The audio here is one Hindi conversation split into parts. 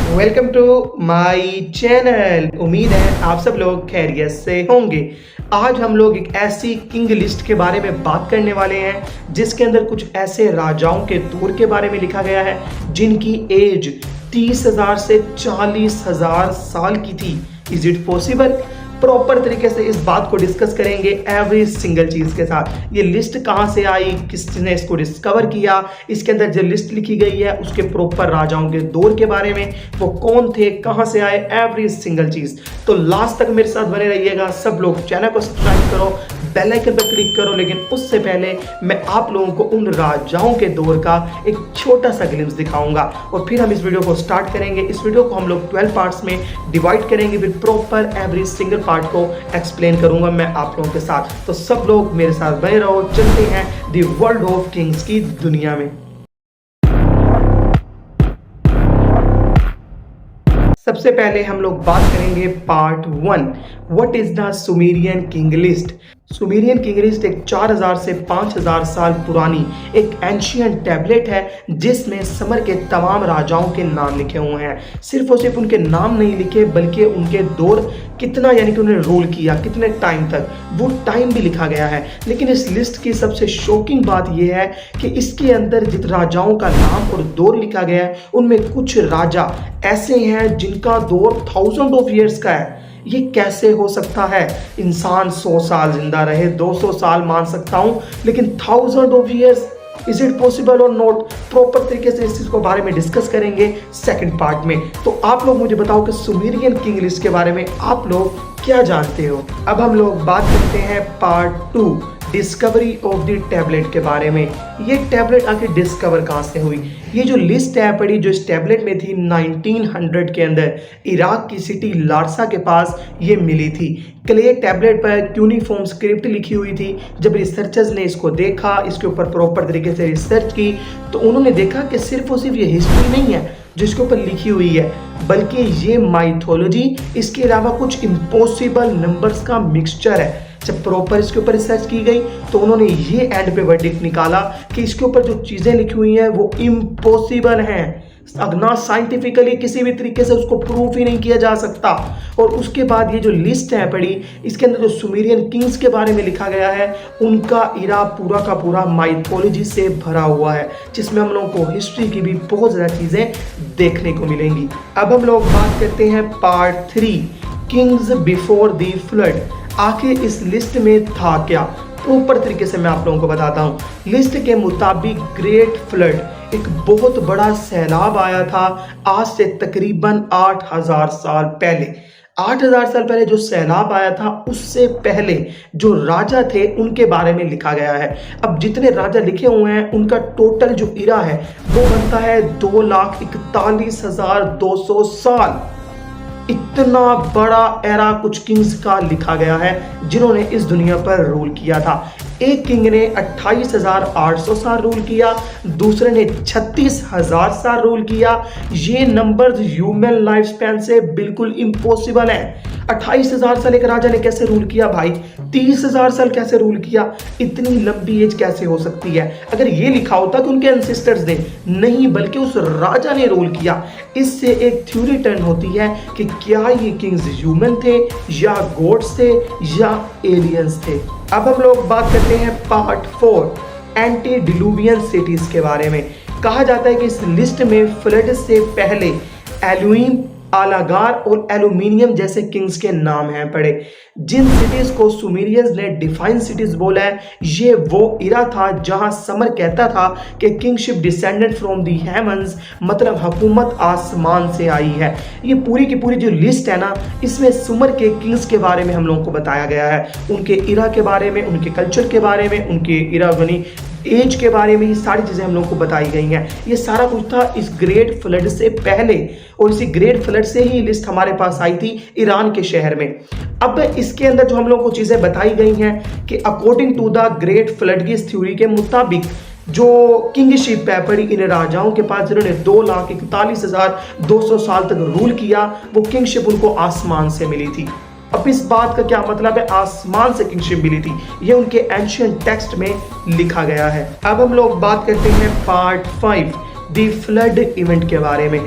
Welcome to my channel. उम्मीद है आप सब लोग खैरियत से होंगे। आज हम लोग एक ऐसी किंग लिस्ट के बारे में बात करने वाले हैं जिसके अंदर कुछ ऐसे राजाओं के दौर के बारे में लिखा गया है जिनकी एज 30,000 से 40,000 साल की थी। Is it possible? प्रॉपर तरीके से इस बात को डिस्कस करेंगे एवरी सिंगल चीज के साथ। ये लिस्ट कहां से आई, किसने इसको डिस्कवर किया, इसके अंदर जो लिस्ट लिखी गई है उसके प्रॉपर राजाओं के दौर के बारे में, वो कौन थे, कहां से आए, एवरी सिंगल चीज। तो लास्ट तक मेरे साथ बने रहिएगा। सब लोग चैनल को सब्सक्राइब करो, बेल आइकन पर क्लिक करो। लेकिन उससे पहले मैं आप लोगों को उन राजाओं के दौर का एक छोटा सा ग्लिम्स दिखाऊंगा और फिर हम इस वीडियो को स्टार्ट करेंगे। इस वीडियो को हम लोग 12 पार्ट्स में डिवाइड करेंगे, फिर प्रॉपर एवरी सिंगल पार्ट को एक्सप्लेन करूंगा मैं आप लोगों के साथ। तो सब लोग मेरे साथ बने रहो। चलते हैं दी वर्ल्ड ऑफ किंग्स की दुनिया में। सबसे पहले हम लोग बात करेंगे part 1, what is the Sumerian king list. Sumerian king list एक 4000 से 5000 साल पुरानी एक एंशियंट टैबलेट है जिसमें समर के तमाम राजाओं के नाम लिखे हुए हैं। सिर्फ और सिर्फ उनके नाम नहीं लिखे बल्कि उनके दौर कितना, यानी कि उन्होंने रूल किया कितने टाइम तक, वो टाइम भी लिखा गया है। लेकिन इस लिस्ट की सबसे शॉकिंग बात यह है कि इसके अंदर जिन राजाओं का नाम और दौर लिखा गया है उनमें कुछ राजा ऐसे हैं जिनका दौर 1000 ऑफ ईयर्स का है। ये कैसे हो सकता है? इंसान 100 साल जिंदा रहे, 200 साल मान सकता हूं, लेकिन 1000 of years, is it possible और नॉट? प्रॉपर तरीके से इस चीज को बारे में डिस्कस करेंगे सेकंड पार्ट में। तो आप लोग मुझे बताओ कि सुमेरियन किंग लिस्ट के बारे में आप लोग क्या जानते हो। अब हम लोग बात करते हैं part 2, discovery of the tablet के बारे में। ये टैबलेट आखिर डिस्कवर कहाँ से हुई? ये जो लिस्ट है पड़ी जो इस टैबलेट में थी 1900 के अंदर इराक की सिटी लारसा के पास ये मिली थी। क्ले टैबलेट पर क्यूनिफॉर्म स्क्रिप्ट लिखी हुई थी। जब रिसर्चर्स ने इसको देखा, इसके ऊपर प्रॉपर तरीके से रिसर्च की, तो उन्होंने देखा कि सिर्फ और सिर्फ ये हिस्ट्री नहीं है जिसके ऊपर लिखी हुई है, बल्कि ये माइथोलॉजी, इसके अलावा कुछ इम्पॉसिबल नंबर्स का मिक्सचर है। जब प्रॉपर इसके ऊपर रिसर्च की गई तो उन्होंने ये एंड पे वर्डिक्ट निकाला कि इसके ऊपर जो चीजें लिखी हुई हैं वो इम्पॉसिबल हैं। अगना साइंटिफिकली किसी भी तरीके से उसको प्रूफ ही नहीं किया जा सकता। और उसके बाद ये जो लिस्ट है पड़ी, इसके अंदर जो सुमेरियन किंग्स के बारे में लिखा गया है उनका इरा पूरा का पूरा माइथोलॉजी से भरा हुआ है, जिसमें हम लोगों को हिस्ट्री की भी बहुत ज़्यादा चीज़ें देखने को मिलेंगी। अब हम लोग बात करते हैं part 3, Kings before the flood. आखिर इस लिस्ट में था क्या? प्रॉपर तरीके से मैं आप लोगों को बताता हूँ। लिस्ट के मुताबिक ग्रेट फ्लड, एक बहुत बड़ा सैलाब आया था आज से तकरीबन 8000 साल पहले। 8000 साल पहले जो सैलाब आया था उससे पहले जो राजा थे उनके बारे में लिखा गया है। अब जितने राजा लिखे हुए हैं उनका टोटल जो इरा है वो बनता है 2,41,200 साल। इतना बड़ा एरा कुछ किंग्स का लिखा गया है जिन्होंने इस दुनिया पर रूल किया था। एक किंग ने 28,800 साल रूल किया, दूसरे ने 36,000 साल रूल किया। ये नंबर्स ह्यूमन लाइफ स्पैन से बिल्कुल इम्पॉसिबल है। 28,000 साल एक राजा ने कैसे रूल किया भाई? 30,000 साल कैसे रूल किया? इतनी लंबी एज कैसे हो सकती है? अगर ये लिखा होता कि उनके एंसेस्टर्स ने, नहीं बल्कि उस राजा ने रूल किया। इससे एक थ्योरी टर्न होती है कि क्या ये किंग्स ह्यूमन थे या गॉड्स थे या एलियंस थे। अब हम लोग बात करते हैं पार्ट 4, एंटी डिलुवियन सिटीज के बारे में। कहा जाता है कि इस लिस्ट में फ्लड से पहले एलुइम, आलागार और एल्यूमिनियम जैसे किंग्स के नाम हैं पड़े। जिन सिटीज को सुमेरियंस ने डिफाइन सिटीज बोला है, ये वो इरा था जहां समर कहता था कि kingship descended from the heavens, मतलब हुकूमत आसमान से आई है। ये पूरी की पूरी जो लिस्ट है ना, इसमें सुमर के किंग्स के बारे में हम लोगों को बताया गया है, उनके इरा के बारे में, उनके कल्चर के बारे में, उनके इरा बनी एज के बारे में। ये सारी चीजें हम लोग को बताई गई हैं। ये सारा कुछ था इस ग्रेट फ्लड से पहले, और इसी ग्रेट फ्लड से ही लिस्ट हमारे पास आई थी ईरान के शहर में। अब इसके अंदर जो हम लोग को चीजें बताई गई हैं कि according to the great flood की इस थ्योरी के मुताबिक जो किंगशिप है पड़ी इन राजाओं के पास जिन्होंने 2,41,200 साल तक रूल किया, वो किंगशिप उनको आसमान से मिली थी। अब इस बात का क्या मतलब है? आसमान से किंगशिप मिली थी, ये उनके एंशिएंट टेक्स्ट में लिखा गया है। अब हम लोग बात करते हैं पार्ट 5, द फ्लड इवेंट के बारे में।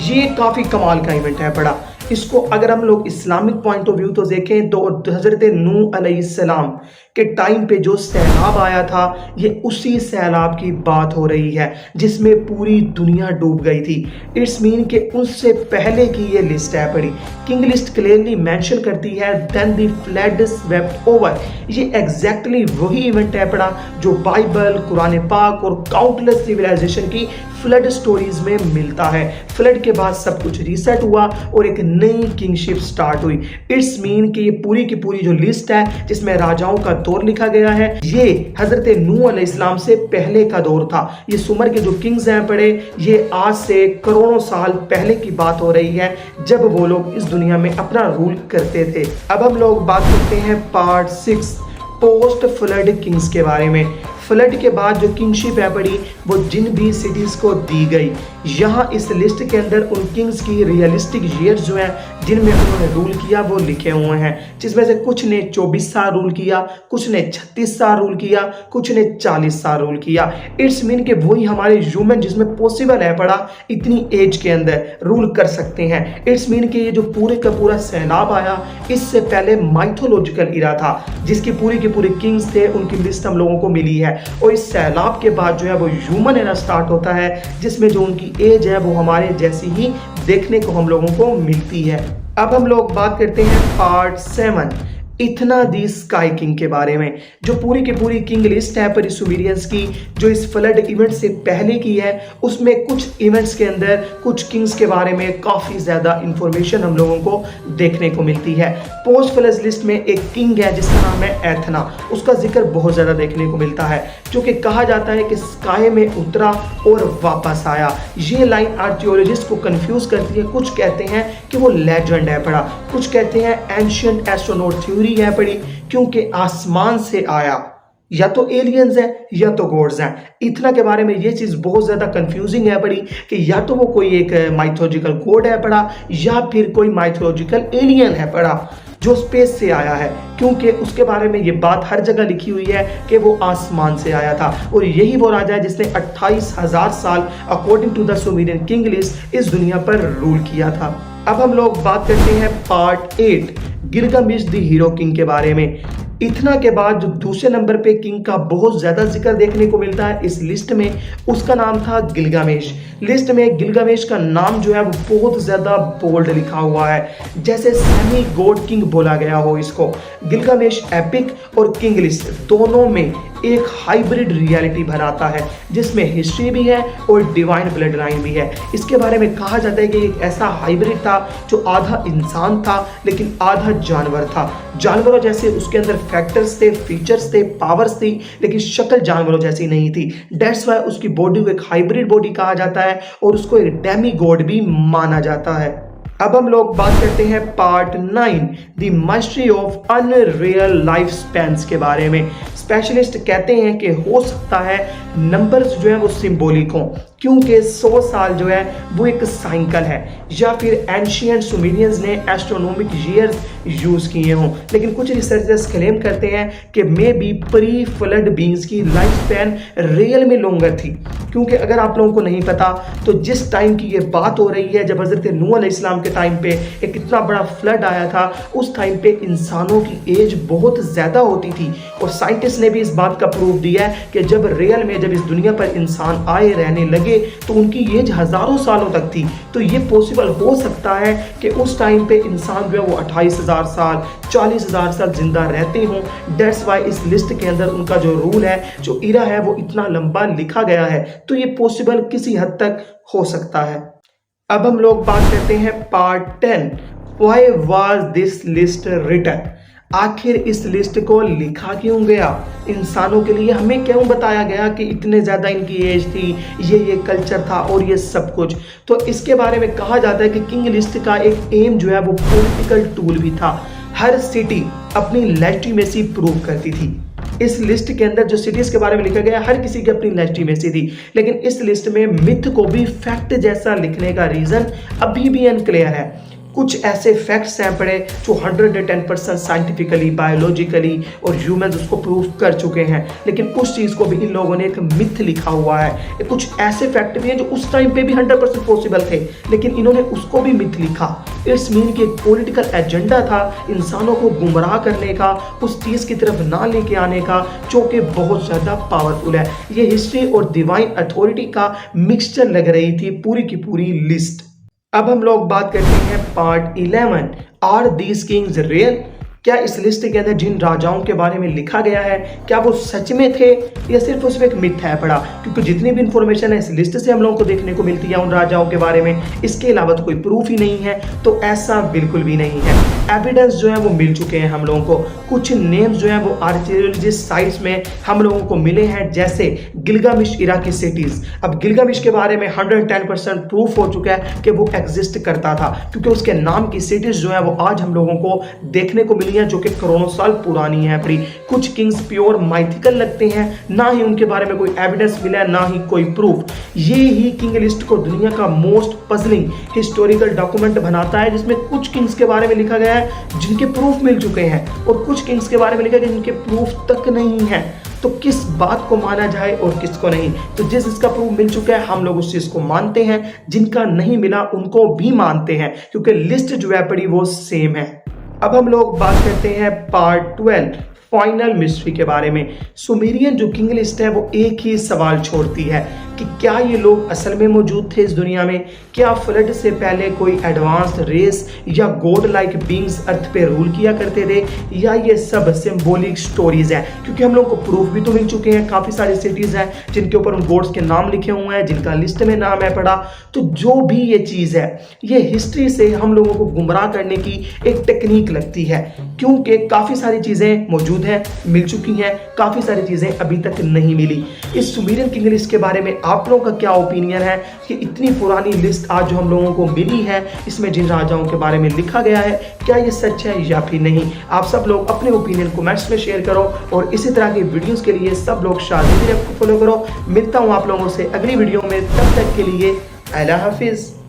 ये काफ़ी कमाल का इवेंट है बड़ा। इसको अगर हम लोग इस्लामिक पॉइंट ऑफ व्यू तो देखें तो हज़रत नूह अलैहिस्सलाम के टाइम पे जो सैलाब आया था, ये उसी सैलाब की बात हो रही है जिसमें पूरी दुनिया डूब गई थी। इट्स मीन कि उससे पहले की ये लिस्ट है पड़ी। किंग लिस्ट क्लियरली मेंशन करती है then the flood swept over. ये एग्जैक्टली वही इवेंट है पड़ा जो बाइबल, कुरान पाक और काउंटलेस सिविलाइजेशन की फ्लड स्टोरीज में मिलता है। फ्लड के बाद सब कुछ रीसेट हुआ और एक नई किंगशिप स्टार्ट हुई। इट्स मीन कि ये पूरी की पूरी जो लिस्ट है जिसमें राजाओं का दौर लिखा गया है, ये हजरत नूह अलैहिस्सलाम से पहले का दौर था। ये सुमर के जो किंग्स हैं पड़े, ये आज से करोड़ों साल पहले की बात हो रही है जब वो लोग इस दुनिया में अपना रूल करते थे। अब हम लोग बात करते हैं पार्ट 6 पोस्ट फ्लड किंग्स के बारे में। फ्लड के बाद जो किंगशिप है पड़ी वो जिन भी सिटीज को दी गई। यहाँ इस लिस्ट के अंदर उन किंग्स की रियलिस्टिक ईयर्स जो हैं जिनमें उन्होंने रूल किया वो लिखे हुए हैं, जिसमें से कुछ ने 24 साल रूल किया, कुछ ने 36 साल रूल किया, कुछ ने 40 साल रूल किया। इट्स मीन कि वही हमारे ह्यूमन जिसमें पॉसिबल है पड़ा इतनी एज के अंदर रूल कर सकते हैं। इट्स मीन कि ये जो पूरे का पूरा सैलाब आया, इससे पहले माइथोलॉजिकल इरा था जिसकी पूरी के पूरे किंग्स थे, उनकी लिस्ट हम लोगों को मिली है। और इस सैलाब के बाद जो है वो ह्यूमन एरा स्टार्ट होता है जिसमें जो उनकी एज है वो हमारे जैसी ही देखने को हम लोगों को मिलती है। अब हम लोग बात करते हैं पार्ट 7 इथना दी स्काई किंग के बारे में। जो पूरी की पूरी किंग लिस्ट है पर सुमेरियंस की जो इस फ्लड इवेंट से पहले की है, उसमें कुछ इवेंट्स के अंदर कुछ किंग्स के बारे में काफ़ी ज़्यादा इंफॉर्मेशन हम लोगों को देखने को मिलती है। पोस्ट फ्लड लिस्ट में एक किंग है जिसका नाम है एथना। उसका जिक्र बहुत ज़्यादा देखने को मिलता है, जो कि कहा जाता है कि स्काई में उतरा और वापस आया। ये लाइन आर्कियोलॉजिस्ट को कंफ्यूज करती है। कुछ कहते हैं कि वो लेजेंड है पड़ा, कुछ कहते हैं एंशिएंट एस्ट्रोनॉट थ्योरी है पड़ी, क्योंकि आसमान से आया। या तो एलियंस है या तो गॉड्स हैं। इतना के बारे में ये चीज बहुत ज्यादा कंफ्यूजिंग है पड़ी कि या तो वो कोई एक माइथोलॉजिकल गॉड है पड़ा या फिर कोई माइथोलॉजिकल एलियन है पड़ा जो स्पेस से आया है, क्योंकि उसके बारे में ये बात हर जगह लिखी हुई है कि वो आसमान से आया था। और यही वो राजा है जिसने 28,000 साल according to the Sumerian king list इस दुनिया पर रूल किया था। अब हम लोग बात करते हैं part 8 Gilgamesh the hero king के बारे में। इतना के बाद जो दूसरे नंबर पे किंग का बहुत ज्यादा जिक्र देखने को मिलता है इस लिस्ट में, उसका नाम था गिलगामेश। लिस्ट में गिलगामेश का नाम जो है वो बहुत ज्यादा बोल्ड लिखा हुआ है, जैसे सेमी गॉड किंग बोला गया हो इसको। गिलगामेश एपिक और किंग लिस्ट दोनों में एक हाइब्रिड रियलिटी बनाता है जिसमें हिस्ट्री भी है और डिवाइन ब्लड लाइन भी है। इसके बारे में कहा जाता है कि एक ऐसा हाइब्रिड था जो आधा इंसान था लेकिन आधा जानवर था। जानवरों जैसे उसके अंदर फैक्टर्स थे, फीचर्स थे, पावर्स थी, लेकिन शक्ल जानवरों जैसी नहीं थी। दैट्स वाई उसकी बॉडी को एक हाइब्रिड बॉडी कहा जाता है और उसको एक डेमी गॉड भी माना जाता है। अब हम लोग बात करते हैं part 9 the mystery of unreal life spans के बारे में। स्पेशलिस्ट कहते हैं कि हो सकता है नंबर्स जो है वो सिंबॉलिक हों, क्योंकि 100 साल जो है वो एक साइकिल है, या फिर एंशिएंट सुमेरियंस ने एस्ट्रोनॉमिक ईयर्स यूज किए हों। लेकिन कुछ रिसर्चर्स क्लेम करते हैं कि may be pre flood beings की लाइफ स्पैन रियल में लॉन्गर थी, क्योंकि अगर आप लोगों को नहीं पता तो जिस टाइम की ये बात हो रही है जब हजरत नूह अलैहिस्सलाम के टाइम पे एक इतना बड़ा फ्लड आया था, उस टाइम पे इंसानों की एज बहुत ज़्यादा होती थी। और साइंटिस्ट ने भी इस बात का प्रूफ दिया है कि जब रियल में जब इस दुनिया पर इंसान आए रहने लगे तो उनकी एज हजारों सालों तक थी। तो ये पॉसिबल हो सकता है कि उस टाइम पे इंसान जो है वो 28,000 साल 40,000 साल जिंदा रहते हों। दैट्स वाई इस लिस्ट के अंदर उनका जो रूल है, जो इरा है, वो इतना लंबा लिखा गया है। तो ये पॉसिबल किसी हद तक हो सकता है। अब हम लोग बात करते हैं part 10 why was this list written. आखिर इस लिस्ट को लिखा क्यों गया? इंसानों के लिए हमें क्यों बताया गया कि इतने ज़्यादा इनकी एज थी, ये कल्चर था और ये सब कुछ? तो इसके बारे में कहा जाता है कि किंग लिस्ट का एक एम जो है वो पॉलिटिकल टूल भी था। हर सिटी अपनी लेजिटिमेसी प्रूव करती थी। इस लिस्ट के अंदर जो सिटीज के बारे में लिखा गया, हर किसी की अपनी लेजिटिमेसी थी, लेकिन इस लिस्ट में मिथ को भी फैक्ट जैसा लिखने का रीजन अभी भी अनक्लियर है। कुछ ऐसे फैक्ट्स हैं पड़े जो 110% साइंटिफिकली, बायोलॉजिकली और ह्यूमंस उसको प्रूव कर चुके हैं, लेकिन उस चीज़ को भी इन लोगों ने एक मिथ लिखा हुआ है। कुछ ऐसे फैक्ट भी हैं जो उस टाइम पे भी 100% पॉसिबल थे, लेकिन इन्होंने उसको भी मिथ लिखा। इट्स मीन कि एक पॉलिटिकल एजेंडा था इंसानों को गुमराह करने का, उस चीज़ की तरफ ना लेके आने का जो कि बहुत ज़्यादा पावरफुल है। ये हिस्ट्री और डिवाइन अथॉरिटी का मिक्सचर लग रही थी पूरी की पूरी लिस्ट। अब हम लोग बात करते हैं part 11, are these kings real? क्या इस लिस्ट के अंदर जिन राजाओं के बारे में लिखा गया है क्या वो सच में थे या सिर्फ उसमें एक मिथ है पड़ा? क्योंकि जितनी भी इंफॉर्मेशन है इस लिस्ट से हम लोगों को देखने को मिलती है उन राजाओं के बारे में, इसके अलावा तो कोई प्रूफ ही नहीं है। तो ऐसा बिल्कुल भी नहीं है। एविडेंस जो है वो मिल चुके हैं हम लोगों को। कुछ नेम्स जो है वो आर्कियोलॉजिस्ट साइट्स में हम लोगों को मिले हैं, जैसे गिलगामेश इरा की सिटीज। अब गिलगामेश के बारे में 110% प्रूफ हो चुका है कि वो एग्जिस्ट करता था, क्योंकि उसके नाम की सिटीज जो है वो आज हम लोगों को देखने को मिली है, जो कि करोड़ों साल पुरानी है। कुछ किंग्स प्योर माइथिकल लगते हैं, ना ही उनके बारे में कोई एविडेंस मिला है, ना ही कोई प्रूफ। ये ही किंग लिस्ट को दुनिया का मोस्ट पजलिंग हिस्टोरिकल डॉक्यूमेंट बनाता है, जिसमें कुछ किंग्स के बारे में लिखा गया है जिनके प्रूफ मिल चुके हैं, और कुछ किंग्स के बारे में लिखा गया जिनके प्रूफ तक नहीं है। तो किस बात को माना जाए और किसको नहीं? तो जिसका प्रूफ मिल चुका है हम लोग उस चीज को मानते हैं, जिनका नहीं मिला उनको भी मानते हैं, क्योंकि लिस्ट जो है पड़ी वो सेम है। अब हम लोग बात करते हैं पार्ट 12, फाइनल मिस्ट्री के बारे में। सुमेरियन जो किंग लिस्ट है वो एक ही सवाल छोड़ती है कि क्या ये लोग असल में मौजूद थे इस दुनिया में? क्या फ्लड से पहले कोई एडवांस्ड रेस या गॉड लाइक बींग्स अर्थ पे रूल किया करते थे, या ये सब सिंबॉलिक स्टोरीज हैं? क्योंकि हम लोग को प्रूफ भी तो मिल चुके हैं, काफ़ी सारी सिटीज़ हैं जिनके ऊपर उन गॉड्स के नाम लिखे हुए हैं, जिनका लिस्ट में नाम है पड़ा। तो जो भी ये चीज़ है ये हिस्ट्री से हम लोगों को गुमराह करने की एक टेक्निक लगती है, क्योंकि काफ़ी सारी चीज़ें मौजूद हैं, मिल चुकी हैं, काफ़ी सारी चीज़ें अभी तक नहीं मिली। इस सुमेरियन किंग लिस्ट के बारे में आप लोगों का क्या ओपिनियन है कि इतनी पुरानी लिस्ट आज जो हम लोगों को मिली है, इसमें जिन राजाओं के बारे में लिखा गया है, क्या ये सच है या फिर नहीं? आप सब लोग अपने ओपिनियन कमेंट्स में शेयर करो, और इसी तरह की वीडियोस के लिए सब लोग शादी को फॉलो करो। मिलता हूँ आप लोगों से अगली वीडियो में, तब तक के लिए अल्लाह हाफिज़।